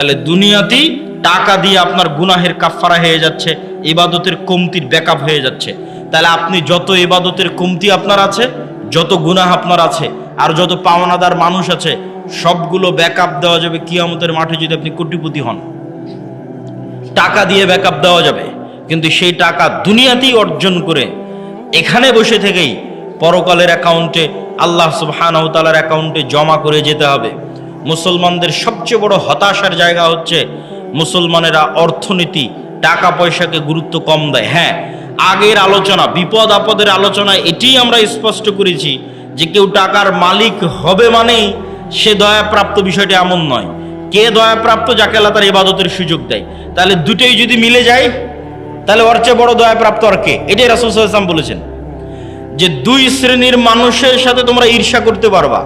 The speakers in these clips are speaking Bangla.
তাহলে দুনিয়াতেই টাকা দিয়ে আপনার গুনাহের কাফফারা হয়ে যাচ্ছে, ইবাদতের কমতির ব্যাকআপ হয়ে যাচ্ছে। তাহলে আপনি যত ইবাদতের কমতি আপনার আছে, যত গুনাহ আপনার আছে, আর যত পাওনাদার মানুষ আছে, সবগুলো ব্যাকআপ দেওয়া যাবে কিয়ামতের মাঠে যদি আপনি কোটিপতি হন। টাকা দিয়ে ব্যাকআপ দেওয়া যাবে, কিন্তু সেই টাকা দুনিয়াতেই অর্জন করে এখানে বসে থেকেই পরকালের অ্যাকাউন্টে, আল্লাহ সুবহানাহু ওয়া তাআলার অ্যাকাউন্টে জমা করে যেতে হবে। মুসলমানদের সবচেয়ে বড় হতাশার জায়গা হচ্ছে মুসলমানেরা অর্থনীতি, টাকা পয়সাকে গুরুত্ব কম দেয়। হ্যাঁ, আগের আলোচনা, বিপদ আপদের আলোচনায় এটি আমরা স্পষ্ট করেছি যে কেউ টাকার মালিক হবে মানেই সে দয়াপ্রাপ্ত, বিষয়টি এমন নয়। কে দয়াপ্রাপ্ত? যাকে আল্লাহ তার ইবাদতের সুযোগ দেয়। তাহলে দুটোই যদি মিলে যায়, তাহলে ওর চেয়ে বড় দয়াপ্রাপ্ত আর কে? এটাই রাসূল সাল্লাল্লাহু আলাইহি ওয়াসাল্লাম বলেছেন যে দুই শ্রেণীর মানুষের সাথে তোমরা ঈর্ষা করতে পারবা,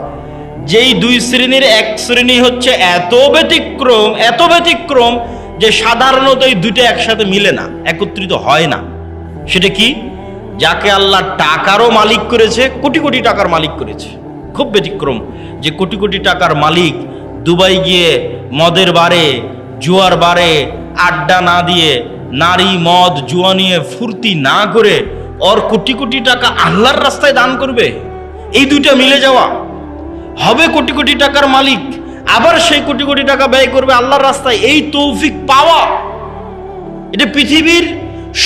যেই দুই শ্রেণীর এক শ্রেণী হচ্ছে এত ব্যতিক্রম যে সাধারণত এই দুটো একসাথে মিলে না, একত্রিত হয় না। সেটা কি? যাকে আল্লাহ টাকারও মালিক করেছে, কোটি কোটি টাকার মালিক করেছে। খুব ব্যতিক্রম যে কোটি কোটি টাকার মালিক দুবাই গিয়ে মদের বারে, জুয়ার বারে আড্ডা না দিয়ে, নারী মদ জুয়া নিয়ে ফুর্তি না করে ওর কোটি কোটি টাকা আল্লাহর রাস্তায় দান করবে। এই দুইটা মিলে যাওয়া, হবে কোটি কোটি টাকার মালিক, আবার সেই কোটি কোটি টাকা ব্যয় করবে আল্লাহর রাস্তায়। এই তৌফিক পাওয়া, এটা পৃথিবীর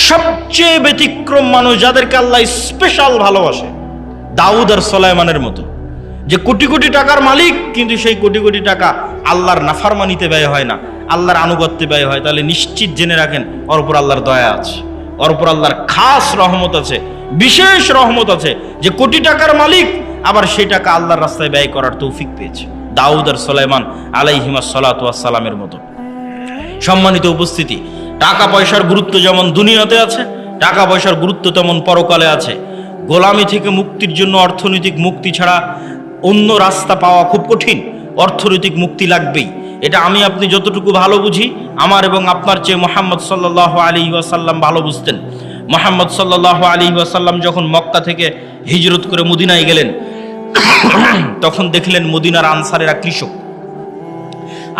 সবচেয়ে ব্যতিক্রম মানুষ, যাদেরকে আল্লাহ স্পেশাল ভালোবাসে, দাউদ আর সুলাইমানের মতো, যে কোটি কোটি টাকার মালিক, কিন্তু সেই কোটি কোটি টাকা আল্লাহর নাফরমানিতে ব্যয় হয় না, আল্লাহর আনুগত্যে ব্যয় হয়। তাহলে নিশ্চিত জেনে রাখেন ওর উপর আল্লাহর দয়া আছে, ওর উপর আল্লাহর খাস রহমত আছে, বিশেষ রহমত আছে, যে কোটি টাকার মালিক আবার সেই টাকা আল্লাহর রাস্তায় ব্যয় করার তৌফিক পেয়েছে, দাউদ আর সুলাইমান আলাইহিমা সালাতু ওয়াস সালামের মতো। সম্মানিত উপস্থিতি, টাকা পয়সার গুরুত্ব যেমন দুনিয়াতে আছে, টাকা পয়সার গুরুত্ব তেমন পরকালে আছে। গোলামি থেকে মুক্তির জন্য অর্থনৈতিক মুক্তি ছাড়া অন্য রাস্তা পাওয়া খুব কঠিন। অর্থনৈতিক মুক্তি লাগবেই। এটা আমি আপনি যতটুকু ভালো বুঝি, আমার এবং আপনার চেয়ে মুহাম্মদ সাল্লাল্লাহু আলাইহি ওয়াসাল্লাম ভালো বুঝতেন। মুহাম্মদ সাল্লাল্লাহু আলাইহি ওয়াসাল্লাম যখন মক্কা থেকে হিজরত করে মদিনায় গেলেন, তখন দেখলেন মদিনার আনসারেরা কৃষক,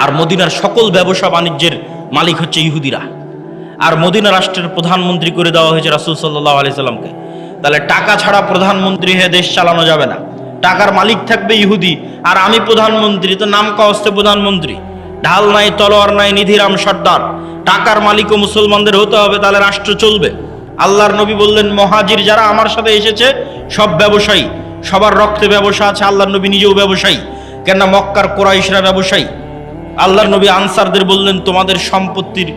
আর মদিনার সকল ব্যবসা বাণিজ্যের মালিক হচ্ছে ইহুদিরা, আর মদিনা রাষ্ট্রের প্রধানমন্ত্রী করে দেওয়া হয়েছে রাসূল সাল্লাল্লাহু আলাইহি সাল্লামকে। তাহলে টাকা ছাড়া প্রধানমন্ত্রী হয়ে দেশ চালানো যাবে না, টাকার মালিক থাকবে ইহুদি, আর আমি প্রধানমন্ত্রী, তো নাম কাওয়াস্তে প্রধানমন্ত্রী, ঢাল নাই, তলোয়ার নাই, নিধিরাম সর্দার। টাকার মালিকও মুসলমানদের হতে হবে, তাহলে রাষ্ট্র চলবে। আল্লাহর নবী বললেন, মহাজির যারা আমার সাথে এসেছে সব ব্যবসায়ী, সবার রক্তে ব্যবসা আছে। আল্লাহর নবী নিজেও ব্যবসায়ী, কেননা মক্কার কুরাইশরা ব্যবসায়ী। আল্লাহর নবী আনসারদের বললেন, তোমাদের সম্পত্তির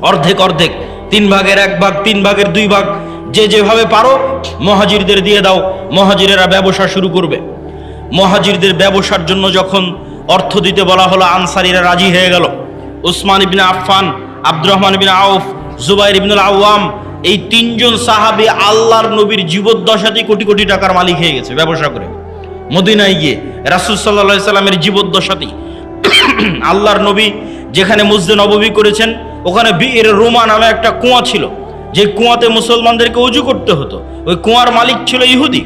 অর্ধেক অর্ধেক, 3 ভাগের 1 ভাগ, 3 ভাগের 2 ভাগ, যে যেভাবে পারো মহাজিরদের দিয়ে দাও। মহাজিরেরা ব্যবসা শুরু করবে। মহাজিরদের ব্যবসার জন্য যখন অর্থ দিতে বলা হলো, আনসারীরা রাজি হয়ে গেল। উসমান ইবনে আফফান, আব্দুর রহমান ইবনে আউফ, জুবাইর ইবনুল আওয়াম, এই 3 জন সাহাবী আল্লাহর নবীর জীবদ্দশাতেই কোটি কোটি টাকার মালিক হয়ে গেছে ব্যবসা করে। মদিনায় গিয়ে রাসূল সাল্লাল্লাহু আলাইহি সাল্লামের জীবদ্দশাতেই আল্লাহর নবী যেখানে মসজিদে নববী করেছেন, ওখানে বিয়ের রোমা নামে একটা কুয়া ছিল, যে কুয়াতে মুসলমানদেরকে ওযু করতে হতো। ওই কুয়ার মালিক ছিল ইহুদি।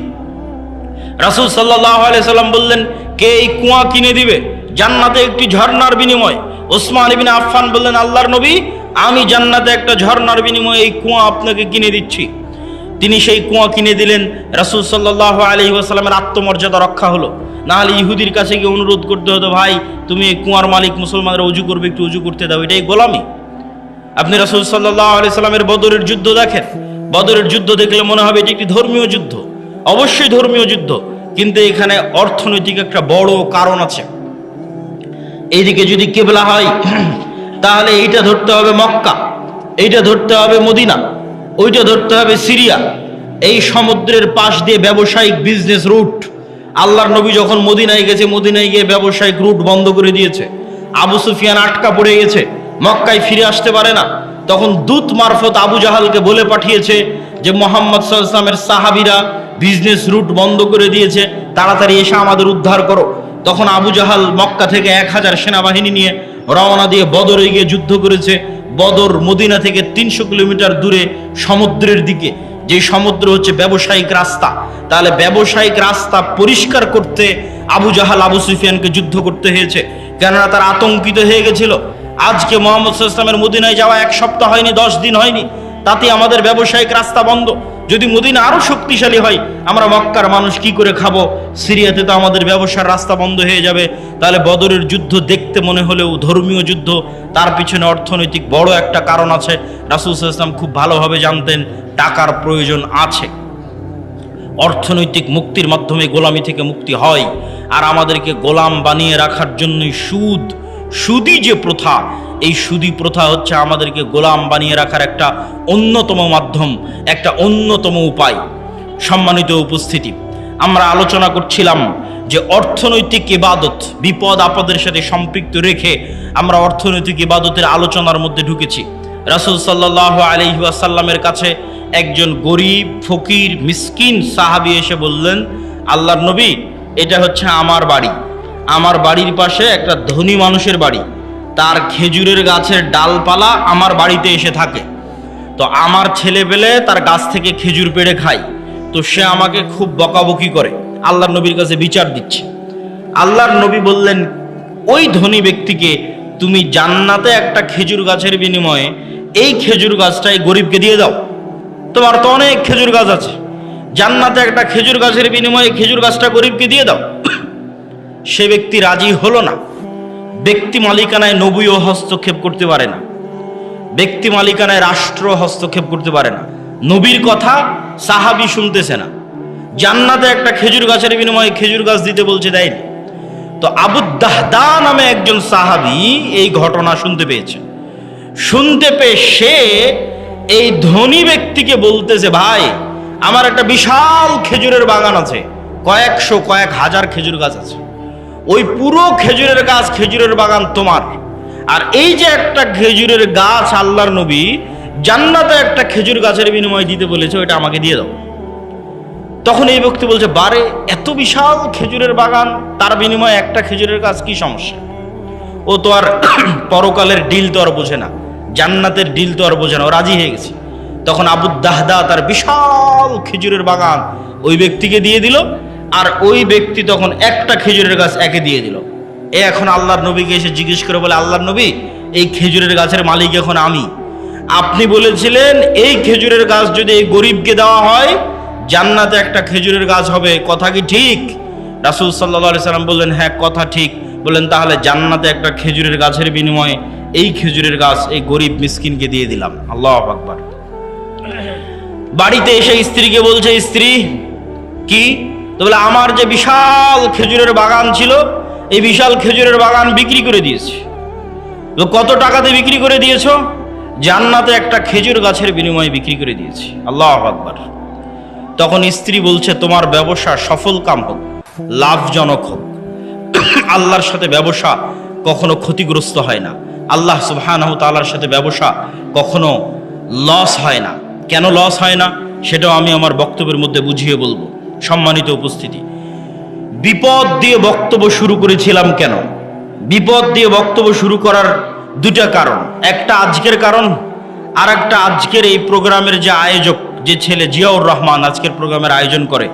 রাসূল সাল্লাল্লাহু আলাইহি সাল্লাম বললেন, কে এই কুয়া কিনে দিবে জান্নাতে একটি ঝর্ণার বিনিময়ে? ওসমান ইবনে আফফান বললেন, আল্লাহর নবী, আমি জান্নাতে একটা ঝর্ণার বিনিময়ে এই কুয়া আপনাকে কিনে দিচ্ছি। তিনি সেই কুয়া কিনে দিলেন। রাসূল সাল্লাল্লাহু আলাইহি ওয়াসাল্লামের আত্মমর্যাদা রক্ষা হলো। না হলে ইহুদির কাছে গিয়ে অনুরোধ করতে হতো, ভাই তুমি এই কুয়ার মালিক, মুসলমানরা ওযু করবে, একটু ওযু করতে দাও। এটাই গোলামি। আপনি রাসূল সাল্লাল্লাহু আলাইহি সাল্লামের বদরের যুদ্ধ দেখেন। বদরের যুদ্ধ দেখলে মনে হবে এটি একটি ধর্মীয় যুদ্ধ, অবশ্যই ধর্মীয় যুদ্ধ, কিন্তু এখানে অর্থনৈতিক একটা বড় কারণ আছে। এইদিকে যদি কিবলা হয়, তাহলে এইটা ধরতে হবে মক্কা, এইটা ধরতে হবে মদিনা, ওইটা ধরতে হবে সিরিয়া। এই সমুদ্রের পাশ দিয়ে ব্যবসায়িক বিজনেস রুট। আল্লাহর নবী যখন মদিনায় গেছে, মদিনায় গিয়ে ব্যবসায়িক রুট বন্ধ করে দিয়েছে। আবু সুফিয়ান আটকা পড়ে গেছে, মক্কায় ফিরে আসতে পারে না। তখন দূত মারফত আবু জাহালকে বলে পাঠিয়েছে যে মুহাম্মদ সাল্লাল্লাহু আলাইহি ওয়াসাল্লামের সাহাবীরা বিজনেস রুট বন্ধ করে দিয়েছে, তাড়াতাড়ি এসে আমাদের উদ্ধার করো। তখন আবু জাহাল মক্কা থেকে 1000 সেনাবাহিনী নিয়ে রওনা দিয়ে বদরে গিয়ে যুদ্ধ করেছে। বদর মদিনা থেকে 300 কিলোমিটার দূরে সমুদ্রের দিকে, যে সমুদ্র হচ্ছে ব্যবসায়িক রাস্তা। তাহলে ব্যবসায়িক রাস্তা পরিষ্কার করতে আবু জাহাল আবু সুফিয়ানকে যুদ্ধ করতে হয়েছে। কেননা তার আতঙ্কিত হয়ে গেছিল। আজকে মুহাম্মদ সাল্লাল্লাহু আলাইহি ওয়াসাল্লামের মদিনায় যাওয়া 1 সপ্তাহ হয়নি, 10 দিন হয়নি, তাতে আমাদের ব্যবসায়িক রাস্তা বন্ধ। যদি মদিনা আরো শক্তিশালী হয়, আমরা মক্কার মানুষ কি করে খাবো? সিরিয়াতে তো আমাদের ব্যবসার রাস্তা বন্ধ হয়ে যাবে। তাহলে বদরের যুদ্ধ দেখতে মনে হলেও ধর্মীয় যুদ্ধ, তার পিছনে অর্থনৈতিক বড় একটা কারণ আছে। রাসূল সাল্লাল্লাহু আলাইহি ওয়াসাল্লাম খুব ভালোভাবে জানতেন টাকার প্রয়োজন আছে। অর্থনৈতিক মুক্তির মাধ্যমে গোলামি থেকে মুক্তি হয়। আর আমাদেরকে গোলাম বানিয়ে রাখার জন্যই সুদি যে প্রথা, এই সুদি প্রথা হচ্ছে আমাদেরকে গোলাম বানিয়ে রাখার একটা অন্যতম মাধ্যম, একটা অন্যতম উপায়। সম্মানিত উপস্থিতি, আমরা আলোচনা করছিলাম যে অর্থনৈতিক ইবাদত বিপদ আপদের সাথে সম্পৃক্ত রেখে আমরা অর্থনৈতিক ইবাদতের আলোচনার মধ্যে ঢুকেছি। রাসূল সাল্লাল্লাহু আলাইহি ওয়াসাল্লামের কাছে একজন গরিব ফকির মিসকিন সাহাবী এসে বললেন, আল্লাহর নবী, এটা হচ্ছে আমার বাড়ি, আমার বাড়ির পাশে একটা ধনী মানুষের বাড়ি, তার খেজুরের গাছের ডালপালা আমার বাড়িতে এসে থাকে, তো আমার ছেলে পেলে তার গাছ থেকে খেজুর পেড়ে খায়, তো সে আমাকে খুব বকাবকি করে, আল্লাহর নবীর কাছে বিচার দিচ্ছে। আল্লাহর নবী বললেন, ওই ধনী ব্যক্তিকে তুমি জান্নাতে একটা খেজুর গাছের বিনিময়ে এই খেজুর গাছটাই গরিবকে দিয়ে দাও। তোমার তো অনেক খেজুর গাছ আছে, জান্নাতে একটা খেজুর গাছের বিনিময়ে খেজুর গাছটা গরিবকে দিয়ে দাও। সে ব্যক্তি রাজি হলো না। ব্যক্তি মালিকানায় নবীও হস্তক্ষেপ করতে পারে না, ব্যক্তি মালিকানায় রাষ্ট্র হস্তক্ষেপ করতে পারে না। নবীর কথা সাহাবী শুনতেছে না, জান্নাতে একটা খেজুর গাছের বিনিময়ে খেজুর গাছ দিতে বলছে, দেয়নি। তো আবু দাহদা নামে একজন সাহাবী এই ঘটনা শুনতে পেয়েছে। শুনতে পেয়ে সে এই ধনী ব্যক্তিকে বলতেছে, ভাই, আমার একটা বিশাল খেজুরের বাগান আছে, কয়েকশো কয়েক হাজার খেজুর গাছ আছে, ওই পুরো খেজুরের গাছ খেজুরের বাগান তোমার, আর এই যে একটা খেজুরের গাছ আল্লাহর নবী জান্নাতে একটা খেজুর গাছের বিনিময়ে দিতে বলেছে, ওইটা আমাকে দিয়ে দাও। তখন এই ব্যক্তি বলছে, বারে, এত বিশাল খেজুরের বাগান, তার বিনিময়ে একটা খেজুরের গাছ, কি সমস্যা? ও তো আর পরকালের ডিল তো আর বোঝে না, জান্নাতের ডিল তো আর বোঝে না, ও রাজি হয়ে গেছে। তখন আবু দাহদা তার বিশাল খেজুরের বাগান ওই ব্যক্তিকে দিয়ে দিল, আর ওই ব্যক্তি তখন একটা খেজুরের গাছ একে দিয়ে দিল। এখন আল্লাহর নবীকে এসে জিজ্ঞেস করে বলে, আল্লাহর নবী, এই খেজুরের গাছের মালিক এখন আমি, আপনি বলেছিলেন এই খেজুরের গাছ যদি এই গরিবকে দেওয়া হয় জান্নাতে একটা খেজুরের গাছ হবে, কথা কি ঠিক? রাসূল সাল্লাল্লাহু আলাইহি সাল্লাম বললেন, হ্যাঁ, কথা ঠিক। বললেন, তাহলে জান্নাতে একটা খেজুরের গাছের বিনিময়ে এই খেজুরের গাছ এই গরিব মিসকিনকে দিয়ে দিলাম। আল্লাহু আকবার। বাড়িতে এসে স্ত্রীকে বলছে, স্ত্রী, কি? তো বলে, আমার যে বিশাল খেজুরের বাগান ছিল, এই বিশাল খেজুরের বাগান বিক্রি করে দিয়েছি। তো কত টাকাতে বিক্রি করে দিয়েছো? জান্নাতে একটা খেজুর গাছের বিনিময়ে বিক্রি করে দিয়েছি। আল্লাহু আকবার। তখন স্ত্রী বলছে, তোমার ব্যবসা সফল কাম হোক, লাভজনক হোক। আল্লাহর সাথে ব্যবসা কখনো ক্ষতিগ্রস্ত হয় না, আল্লাহ সুবহানাহু ওয়া তাআলার সাথে ব্যবসা কখনো লস হয় না। কেন লস হয় না সেটাও আমি আমার বক্তব্যের মধ্যে বুঝিয়ে বলবো। সম্মানিত উপস্থিতি, বিপদ দিয়ে বক্তব্য শুরু করেছিলাম কেন? বিপদ দিয়ে বক্তব্য শুরু করার দুটা কারণ, একটা আজকের কারণ, আর একটা আজকের এই প্রোগ্রামের যে আয়োজক, যে ছেলে জিয়াউর রহমান আজকের প্রোগ্রামের আয়োজন করে,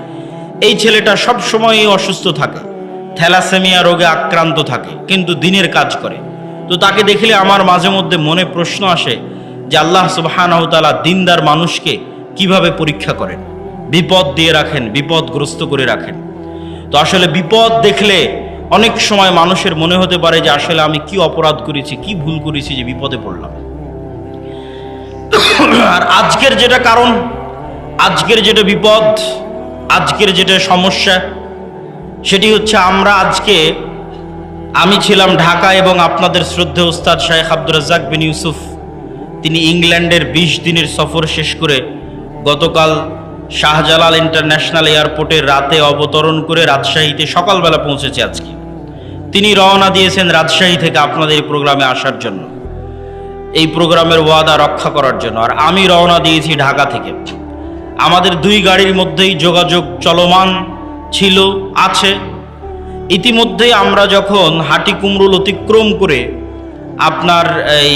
এই ছেলেটা সব সময় অসুস্থ থাকে, থ্যালাসেমিয়া রোগে আক্রান্ত থাকে, কিন্তু দিনের কাজ করে। তো তাকে দেখলে আমার মাঝে মধ্যে মনে প্রশ্ন আসে যে আল্লাহ সুবহানাহু ওয়া তাআলা দিনদার মানুষকে কিভাবে পরীক্ষা করেন, বিপদ দিয়ে রাখেন, বিপদগ্রস্ত করে রাখেন। তো আসলে বিপদ দেখলে অনেক সময় মানুষের মনে হতে পারে যে আসলে আমি কি অপরাধ করেছি, কি ভুল করেছি যে বিপদে পড়লাম। আর আজকের যেটা কারণ, আজকের যেটা বিপদ, আজকের যেটা সমস্যা, সেটি হচ্ছে আমি ছিলাম ঢাকা এবং আপনাদের শ্রদ্ধেয় উস্তাদ শাইখ আব্দুর রাজ্জাক বিন ইউসুফ, তিনি ইংল্যান্ডের 20 দিনের সফর শেষ করে গতকাল শাহজালাল ইন্টারন্যাশনাল এয়ারপোর্টে রাতে অবতরণ করে রাজশাহীতে সকালবেলা পৌঁছেছে। আজকে তিনি রওনা দিয়েছেন রাজশাহী থেকে আপনাদের এই প্রোগ্রামে আসার জন্য, এই প্রোগ্রামের ওয়াদা রক্ষা করার জন্য। আর আমি রওনা দিয়েছি ঢাকা থেকে। আমাদের 2 গাড়ির মধ্যেই যোগাযোগ চলমান ছিল, আছে। ইতিমধ্যেই আমরা যখন হাটিকুমরুল অতিক্রম করে আপনার এই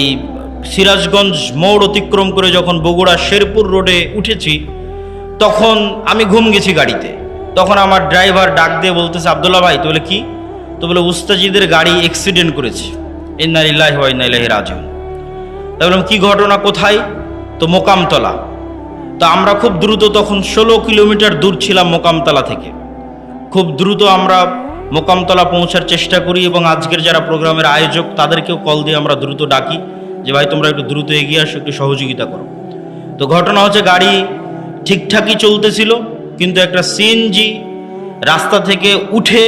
সিরাজগঞ্জ মোড় অতিক্রম করে যখন বগুড়া শেরপুর রোডে উঠেছি, তখন আমি ঘুম গেছি গাড়িতে। তখন আমার ড্রাইভার ডাক দিয়ে বলতেছে, আব্দুল্লাহ ভাই, তাহলে কি? তো বলে উস্তাজিদের গাড়ি অ্যাক্সিডেন্ট করেছে। ইন্না লিল্লাহি ওয়া ইন্না ইলাইহি রাজিউন। তাই বললাম কি ঘটনা, কোথায়? তো মোকামতলা। তো আমরা খুব দ্রুত, তখন 16 কিলোমিটার দূর ছিলাম মোকামতলা থেকে, খুব দ্রুত আমরা মোকামতলা পৌঁছার চেষ্টা করি এবং আজকের যারা প্রোগ্রামের আয়োজক তাদেরকেও কল দিয়ে আমরা দ্রুত ডাকি যে ভাই তোমরা একটু দ্রুত এগিয়ে আসো, একটু সহযোগিতা করো। তো ঘটনা হচ্ছে গাড়ি ঠিকঠাকই চলতেছিল, কিন্তু একটা সিএনজি রাস্তা থেকে উঠে,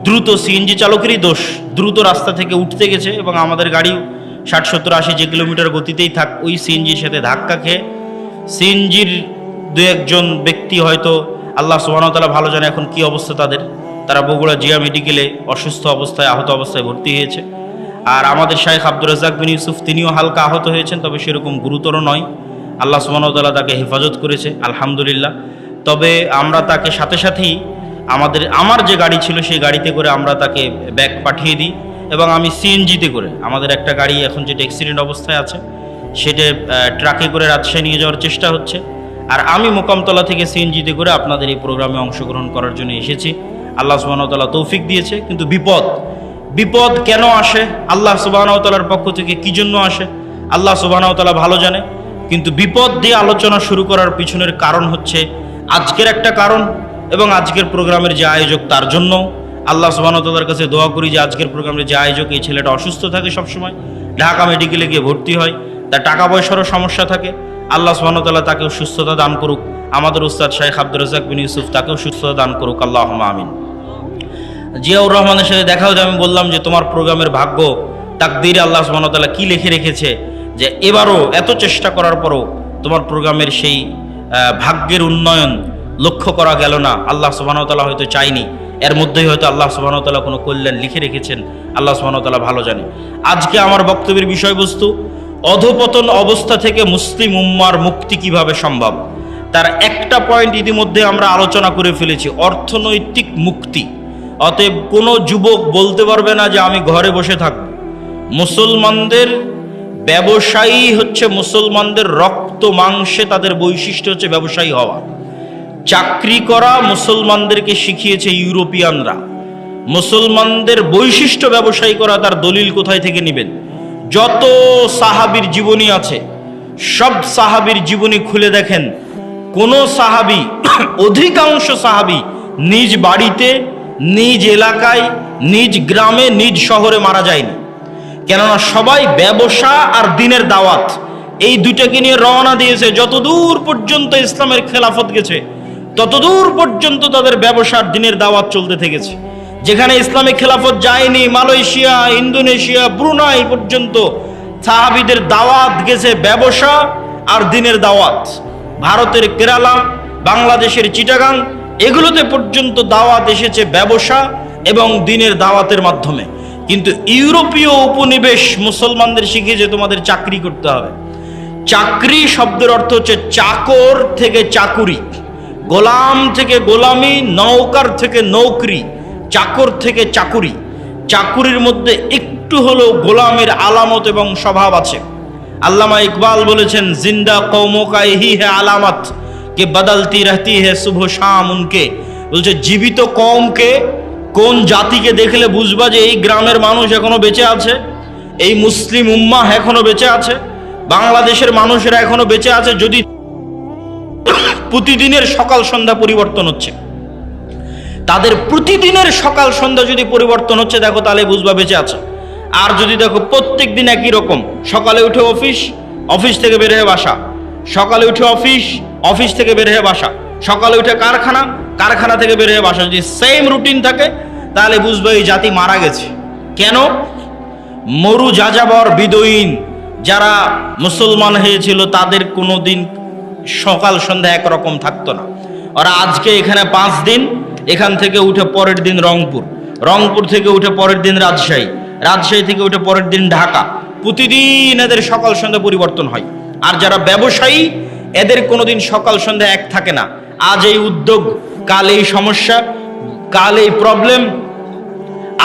দ্রুত সিএনজি চালকেরই দোষ, দ্রুত রাস্তা থেকে উঠতে গেছে এবং আমাদের গাড়ি 60, 70, 80 যে কিলোমিটার গতিতেই থাক ওই সিএনজির সাথে ধাক্কা খেয়ে সিএনজির দু একজন ব্যক্তি, হয়তো আল্লাহ সুবহানাহু ওয়া তাআলা ভালো জানে এখন কি অবস্থা তাদের, তারা বগুড়া জিয়া মেডিকেলে অসুস্থ অবস্থায়, আহত অবস্থায় ভর্তি হয়েছে। আর আমাদের শাইখ আব্দুর রাজ্জাক বিন ইউসুফ তিনিও হালকা আহত হয়েছেন, তবে সেরকম গুরুতর নয়। আল্লাহ সুবহানাহু ওয়া তাআলা তাকে হেফাজত করেছে, আলহামদুলিল্লাহ। তবে আমরা তাকে সাথে সাথেই আমার যে গাড়ি ছিল সেই গাড়িতে করে আমরা তাকে ব্যাগ পাঠিয়ে দিই এবং আমি সিএনজিতে করে, আমাদের একটা গাড়ি এখন যেটা অ্যাক্সিডেন্ট অবস্থায় আছে সেটা ট্রাকে করে রাজশাহী নিয়ে যাওয়ার চেষ্টা হচ্ছে। আর আমি মোকামতলা থেকে সিএনজিতে করে আপনাদের এই প্রোগ্রামে অংশগ্রহণ করার জন্য এসেছি। আল্লাহ সুবহানাহু ওয়া তাআলা তৌফিক দিয়েছে, কিন্তু বিপদ কেন আসে, আল্লাহ সুবহানাহু ওয়া তাআলার পক্ষ থেকে কি জন্য আসে আল্লাহ সুবহানাহু ওয়া তাআলা ভালো জানে। কিন্তু বিপদ দিয়ে আলোচনা শুরু করার পিছনের কারণ হচ্ছে আজকের একটা কারণ, এবং আজকের প্রোগ্রামের যে আয়োজক তার জন্য আল্লাহ সুবহানাহু ওয়া তাআলার কাছে দোয়া করি যে আজকের প্রোগ্রামের যে আয়োজক, এই ছেলেটা অসুস্থ থাকে সবসময়, ঢাকা মেডিকেলে গিয়ে ভর্তি হয়, তার টাকা পয়সারও সমস্যা থাকে, আল্লাহ সুবহানাহু ওয়া তাআলা তাকেও সুস্থতা দান করুক। আমাদের উস্তাদ শাইখ আব্দুর রাজ্জাক বিন ইউসুফ তাকেও সুস্থতা দান করুক, আল্লাহুম্মা আমিন। জিয়াউর রহমানের সাথে দেখা হতে আমি বললাম যে তোমার প্রোগ্রামের ভাগ্য, তাকদীরে আল্লাহ সুবহানাহু ওয়া তাআলা কি লিখে রেখেছে যে এবারও এত চেষ্টা করার পরও তোমার প্রোগ্রামের সেই ভাগ্যের উন্নয়ন লক্ষ্য করা গেল না। আল্লাহ সুবহানাহু ওয়া তাআলা হয়তো চাইনি, এর মধ্যেই হয়তো আল্লাহ সুবহানাহু ওয়া তাআলা কোনো কল্যাণ লিখে রেখেছেন, আল্লাহ সুবহানাহু ওয়া তাআলা ভালো জানে। আজকে আমার বক্তব্যের বিষয়বস্তু অধপতন অবস্থা থেকে মুসলিম উম্মার মুক্তি কিভাবে সম্ভব, তার একটা পয়েন্ট ইতিমধ্যে আমরা আলোচনা করে ফেলেছি, অর্থনৈতিক মুক্তি। অতএব কোনো যুবক বলতে পারবে না যে আমি ঘরে বসে থাকব। মুসলমানদের ব্যবসায়ী হচ্ছে, মুসলমানদের রক্ত মাংসে তাদের বৈশিষ্ট্য হচ্ছে ব্যবসায়ী হওয়া। চাকরি করা মুসলমানদেরকে শিখিয়েছে ইউরোপিয়ানরা। মুসলমানদের বৈশিষ্ট্য ব্যবসায়ী করা, তার দলিল কোথায় থেকে নেবেন? যত সাহাবীর জীবনী আছে সব সাহাবীর জীবনী খুলে দেখেন, কোন সাহাবী, অধিকাংশ সাহাবী নিজ বাড়িতে, নিজ এলাকায়, নিজ গ্রামে, নিজ শহরে মারা যায়নি। কেননা সবাই ব্যবসা আর দ্বীনের দাওয়াত এই দুটাকে নিয়ে রওনা দিয়েছে। যতদূর পর্যন্ত ইসলামের খেলাফত গেছে ততদূর পর্যন্ত তাদের ব্যবসা আর দ্বীনের দাওয়াত চলতে থেকেছে। যেখানে ইসলামিক খেলাফত যায়নি, মালয়েশিয়া, ইন্দোনেশিয়া, ব্রুনাই পর্যন্ত সাহাবীদের দাওয়াত গেছে ব্যবসা আর দ্বীনের দাওয়াত। ভারতের কেরালা, বাংলাদেশের চিটাগাং, এগুলোতে পর্যন্ত দাওয়াত এসেছে ব্যবসা এবং দ্বীনের দাওয়াতের মাধ্যমে। কিন্তু ইউরোপীয় উপনিবেশ মুসলমানদের শিখিয়েছে তোমাদের চাকরি করতে হবে। চাকরি শব্দের অর্থ হচ্ছে চাকর থেকে চাকুরি, গোলাম থেকে গোলামি, নৌকার থেকে নৌকরি, চাকর থেকে চাকুরি। চাকুরির মধ্যে একটু হলেও গোলামের আলামত এবং স্বভাব আছে। আল্লামা ইকবাল বলেছেন, জিন্দা কওমোं का यही है আলামত কে বদলতি রহতি है সুবহ শাম উনকে। বলছে জীবিত কওমকে, কোন জাতিকে দেখলে বুঝবা যে এই গ্রামের মানুষ এখনো বেঁচে আছে, এই মুসলিম উম্মাহ এখনো বেঁচে আছে, বাংলাদেশের মানুষেরা এখনো বেঁচে আছে, যদি প্রতিদিনের সকাল সন্ধ্যা পরিবর্তন হচ্ছে, তাদের প্রতিদিনের সকাল সন্ধ্যা যদি পরিবর্তন হচ্ছে দেখো, তাহলে বুঝবা বেঁচে আছে। আর যদি দেখো প্রত্যেক দিন একই রকম, সকালে উঠে অফিস, অফিস থেকে বের হয়ে বাসা, সকালে উঠে অফিস, অফিস থেকে বের হয়ে বাসা, সকালে উঠে কারখানা, কারখানা থেকে বের হয়ে বাসা, যদি সেম রুটিন থাকে তাহলে বুঝবে এই জাতি মারা গেছে। কেন? মরু যাযাবর বিদয়ীন যারা মুসলমান হয়েছিল তাদের কোনো দিন সকাল সন্ধ্যা একরকম থাকতো না। ওরা আজকে এখানে 5 দিন, এখান থেকে উঠে পরের দিন রংপুর, রংপুর থেকে উঠে পরের দিন রাজশাহী, রাজশাহী থেকে উঠে পরের দিন ঢাকা। প্রতিদিন এদের সকাল সন্ধ্যা পরিবর্তন হয়। আর যারা ব্যবসায়ী এদের কোনোদিন সকাল সন্ধ্যা এক থাকে না। আজ এই উদ্যোগ, কাল এই সমস্যা, কাল এই প্রবলেম,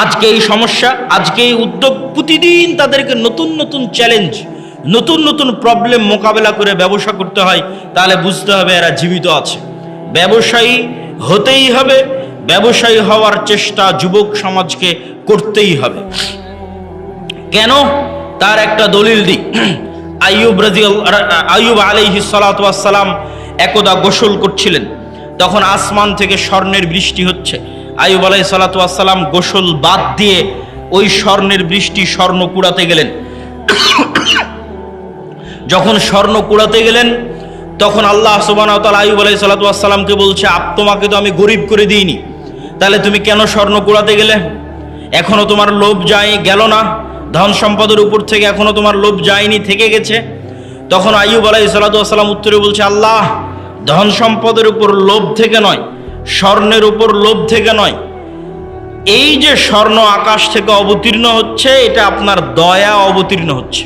আজকে এই সমস্যা, আজকে এই উদ্যোগ। প্রতিদিন তাদেরকে নতুন নতুন চ্যালেঞ্জ, নতুন নতুন প্রবলেম মোকাবেলা করে ব্যবসা করতে হয়। তাহলে বুঝতে হবে এরা জীবিত আছে। ব্যবসায়ী হতেই হবে, ব্যবসায়ী হওয়ার চেষ্টা যুবক সমাজকে করতেই হবে। কেন? তার একটা দলিল দিই। আইয়ুব আলাইহিস সালাতু ওয়াস সালাম একদা গোসল করছিলেন, তখন আসমান থেকে স্বর্ণের বৃষ্টি হচ্ছে। আইয়ুব আলাইহিস সালাতু ওয়াস সালাম গোসল বাদ দিয়ে ওই স্বর্ণের বৃষ্টি স্বর্ণ কুড়াতে গেলেন। যখন স্বর্ণ কুড়াতে গেলেন তখন আল্লাহ সুবহানাহু ওয়া তাআলা আইয়ুব আলাইহিস সালাতু ওয়াস সালামকে বলছে, তোমাকে তো আমি গরিব করে দিইনি, তাহলে তুমি কেন স্বর্ণ কুড়াতে গেলে? এখনো তোমার লোভ গেল না? ধন সম্পদের উপর থেকে এখনো তোমার লোভ যায়নি, থেকে গেছে? তখন আইয়ুব আলাইহিস সালাতু ওয়াস সালাম উত্তরে বলছে, আল্লাহ, ধন সম্পদের উপর লোভ থেকে নয়, স্বর্ণের উপর লোভ থেকে নয়, এই যে স্বর্ণ আকাশ থেকে অবতীর্ণ হচ্ছে, এটা আপনার দয়া অবতীর্ণ হচ্ছে,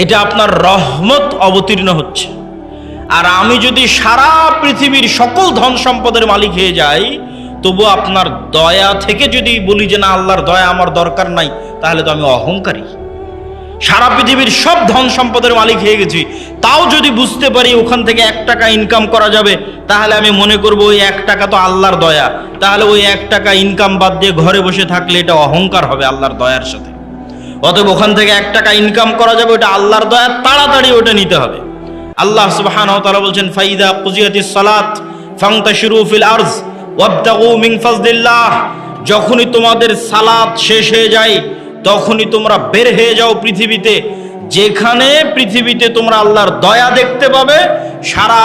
এটা আপনার রহমত অবতীর্ণ হচ্ছে। আর আমি যদি সারা পৃথিবীর সকল ধন সম্পদের মালিক হয়ে যাই, তবু আপনার দয়া থেকে যদি বলি যে না, আল্লাহর দয়া আমার দরকার নাই, তাহলে তো আমি অহংকারী। সারা পৃথিবীর সব ধন সম্পদের মালিক হয়ে গেছি, তাও যদি বুঝতে পারি ওখান থেকে 1 টাকা ইনকাম করা যাবে, তাহলে আমি মনে করব ওই 1 টাকা তো আল্লাহর দয়া, তাহলে ওই 1 টাকা ইনকাম বাদ দিয়ে ঘরে বসে থাকলে এটা অহংকার হবে আল্লাহর দয়ার সাথে। অতএব ওখান থেকে 1 টাকা ইনকাম করা যাবে, ওটা আল্লাহর দয়া, তাড়াতাড়ি ওটা নিতে হবে। আল্লাহ সুবহানাহু ওয়া তাআলা বলছেন, ফাইদা কুজিয়াতিস সালাত ফান্তাশিরু ফিল আরজ ওয়াবতাগু মিন ফাজলিল্লাহ। যখনই তোমাদের সালাত শেষ হয়ে যায়, তখনই তোমরা বের হয়ে যাও পৃথিবীতে। যেখানে পৃথিবীতে তোমরা আল্লাহর দয়া দেখতে পাবে, সারা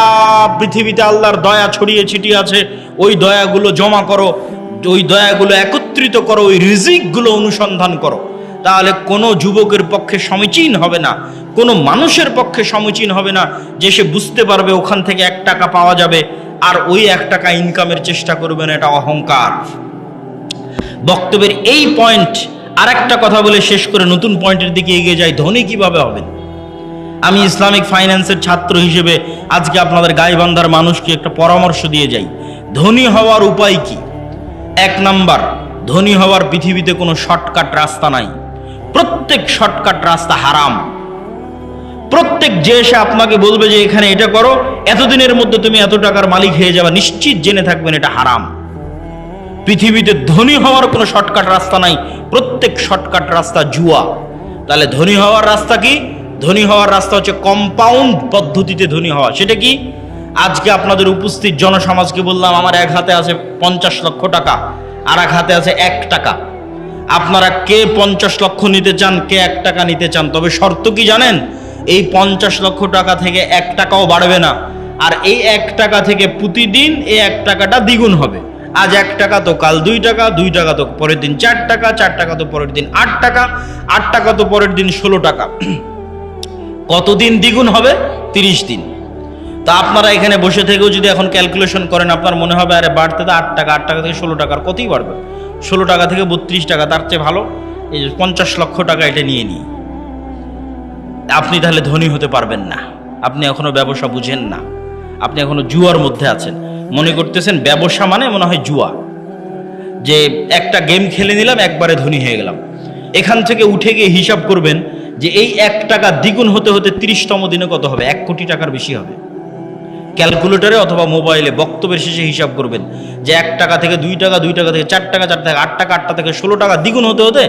পৃথিবীতে আল্লাহর দয়া ছড়িয়ে ছিটিয়ে আছে, ওই দয়াগুলো জমা করো, ওই দয়াগুলো একত্রিত করো, ওই রিজিকগুলো অনুসন্ধান করো। তাহলে কোনো যুবকের পক্ষে সমীচীন হবে না, কোনো মানুষের পক্ষে সমীচীন হবে না যে সে বুঝতে পারবে ওখান থেকে 1 টাকা পাওয়া যাবে আর ওই 1 টাকা ইনকামের চেষ্টা করবে না, এটা অহংকার। বক্তব্যের এই পয়েন্ট আর একটা কথা বলে শেষ করে নতুন পয়েন্টের দিকে এগিয়ে যাই। ধনী কিভাবে হবেন? আমি ইসলামিক ফাইন্যান্সের ছাত্র হিসেবে আজকে আপনাদের গাইবান্ধার মানুষকে একটা পরামর্শ দিয়ে যাই। ধনী হওয়ার উপায় কি? 1 নাম্বার, ধনী হওয়ার পৃথিবীতে কোনো শর্টকাট রাস্তা নাই। প্রত্যেক শর্টকাট রাস্তা হারাম। প্রত্যেক যে এসে আপনাকে বলবে যে এখানে এটা করো, এতদিনের মধ্যে তুমি এত টাকার মালিক হয়ে যাবে, নিশ্চিত জেনে থাকবেন এটা হারাম। পৃথিবীতে ধনী হওয়ার কোনো শর্টকাট রাস্তা নাই, প্রত্যেক শর্টকাট রাস্তা জুয়া। তাহলে ধনী হওয়ার রাস্তা কি? ধনী হওয়ার রাস্তা হচ্ছে কম্পাউন্ড পদ্ধতিতে ধনী হওয়া। সেটা কি? আজকে আপনাদের উপস্থিত জনসমাজকে বললাম, আমার এক হাতে আছে 50 লক্ষ টাকা, আর এক হাতে আছে 1 টাকা। আপনারা কে 50 লক্ষ নিতে চান, কে 1 টাকা নিতে চান? তবে শর্ত কি জানেন? এই 50 লক্ষ টাকা থেকে 1 টাকাও বাড়বে না, আর এই 1 টাকা থেকে প্রতিদিন এই 1 টাকাটা দ্বিগুণ হবে। আজ 1 টাকা তো কাল 2 টাকা, 2 টাকা তো পরের দিন 4 টাকা, 4 টাকা তো পরের দিন 8 টাকা, 8 টাকা তো পরের দিন 16 টাকা। কতদিন দ্বিগুণ হবে? 30 দিন। তা আপনারা এখানে বসে থেকেও যদি এখন ক্যালকুলেশন করেন, আপনার মনে হবে আরে বাড়তে তো 8 টাকা, 8 টাকা থেকে 16 টাকার কতই বাড়বে, 16 টাকা থেকে 32 টাকা, তার চেয়ে ভালো এই 50 লক্ষ টাকা এটা নিয়ে নিই। আপনি তাহলে ধনী হতে পারবেন না। আপনি এখনো ব্যবসা বুঝেন না, আপনি এখনো জুয়ার মধ্যে আছেন। মনে করতেছেন ব্যবসা মানে মনে হয় জুয়া, যে একটা গেম খেলে নিলাম একবারে ধনী হয়ে গেলাম। এখান থেকে উঠে গিয়ে হিসাব করবেন যে এই 1 টাকা দ্বিগুণ হতে হতে 30তম দিনে কত হবে? 1 কোটি টাকার বেশি হবে। ক্যালকুলেটরে অথবা মোবাইলে বক্তব্যের শেষে হিসাব করবেন যে 1 টাকা থেকে 2 টাকা, 2 টাকা থেকে 4 টাকা, 4 টাকা 8 টাকা, 8 টাকা থেকে 16 টাকা দ্বিগুণ হতে হতে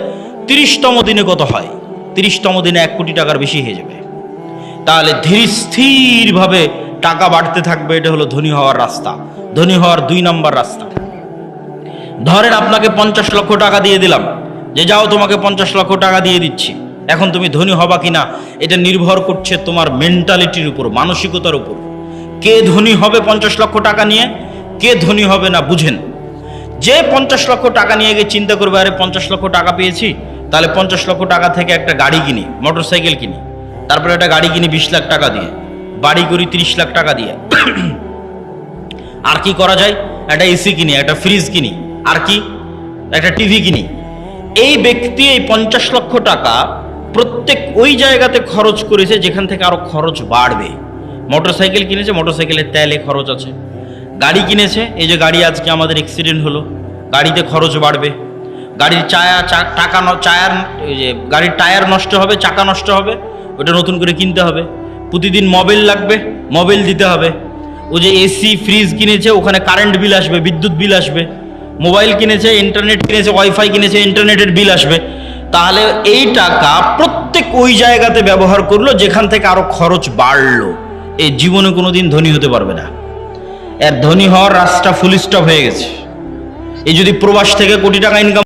30তম দিনে কত হয়? 30তম দিনে 1 কোটি টাকার বেশি হয়ে যাবে। তাহলে ধীর স্থিরভাবে টাকা বাড়তে থাকবে। এটা হলো ধনী হওয়ার রাস্তা। ধনী হওয়ার 2 নম্বর রাস্তা, ধরেন আপনাকে 50 লক্ষ টাকা দিয়ে দিলাম, যে যাও তোমাকে 50 লক্ষ টাকা দিয়ে দিচ্ছি। এখন তুমি ধনী হবা কিনা এটা নির্ভর করছে তোমার মেন্টালিটির উপর, মানসিকতার উপর। কে ধনী হবে 50 লক্ষ টাকা নিয়ে, কে ধনী হবে না বুঝেন। যে 50 লক্ষ টাকা নিয়ে গিয়ে চিন্তা করবে আরে 50 লক্ষ টাকা পেয়েছি, তাহলে 50 লক্ষ টাকা থেকে একটা গাড়ি কিনি, মোটরসাইকেল কিনি, তারপরে একটা গাড়ি কিনি 20 লাখ টাকা দিয়ে, বাড়ি করি 30 লাখ টাকা দিয়ে, আর কি করা যায়? একটা এসি কিনি, একটা ফ্রিজ কিনি, আর কি একটা টিভি কিনি। এই ব্যক্তি এই 50 লক্ষ টাকা প্রত্যেক ওই জায়গাতে খরচ করেছে যেখান থেকে আরো খরচ বাড়বে। মোটরসাইকেল কিনেছে, মোটরসাইকেলের তেলে খরচ আছে। গাড়ি কিনেছে, এই যে গাড়ি আজকে আমাদের অ্যাক্সিডেন্ট হলো, গাড়িতে খরচ বাড়বে। গাড়ির গাড়ির টায়ার নষ্ট হবে, চাকা নষ্ট হবে, ওটা নতুন করে কিনতে হবে। প্রতিদিন মোবিল লাগবে, মোবিল দিতে হবে। ও যে এসি ফ্রিজ কিনেছে, ওখানে কারেন্ট বিল আসবে, বিদ্যুৎ বিল আসবে, মোবাইল কিনেছে, ইন্টারনেট কিনেছে, ওয়াইফাই কিনেছে, ইন্টারনেটের বিল আসবে। তাহলে এই টাকা প্রত্যেক ওই জায়গাতে ব্যবহার করলো যেখান থেকে আরো খরচ বাড়লো। এই জীবনে কোনোদিন ধনী হতে পারবে না। এর ধনী হওয়ার রাস্তা ফুল স্টপ হয়ে গেছে। এই যদি প্রবাস থেকে কোটি টাকা ইনকাম